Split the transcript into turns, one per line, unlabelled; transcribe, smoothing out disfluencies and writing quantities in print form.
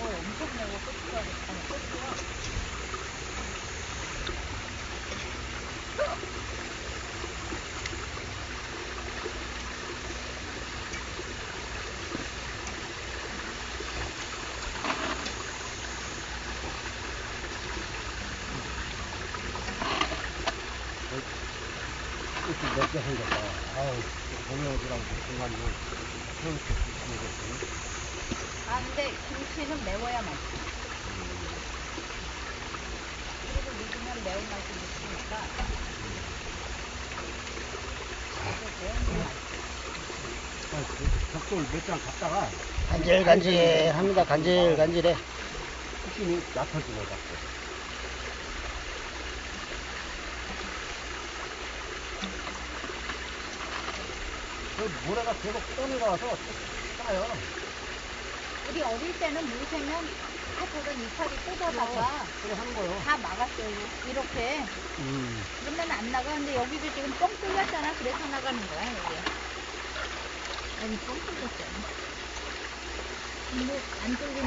엄청 매워. 고추가 아니 고추가.
맵게 생겼다. 아우, 동영이랑 중간에 이렇게 생겼지.
아 근데 김치는 매워야 맛있어. 그리고 익으면 매운맛이 있으니까.
벽돌 몇 장 갖다가
간질간질합니다. 간질간질해.
힘이 약해진 것 같아. 그 모래가 계속 떠내려와서 싸요.
우리 어릴 때는 물 새면 하고는 이파리 꽂아다가
그래 하는 거요.
다 막았어요. 이렇게. 그러면 안 나가. 근데 여기도 지금 뻥 뚫렸잖아. 그래서 나가는 거야, 여기. 아니, 뻥 뚫렸잖아. 근데 안 뚫린 데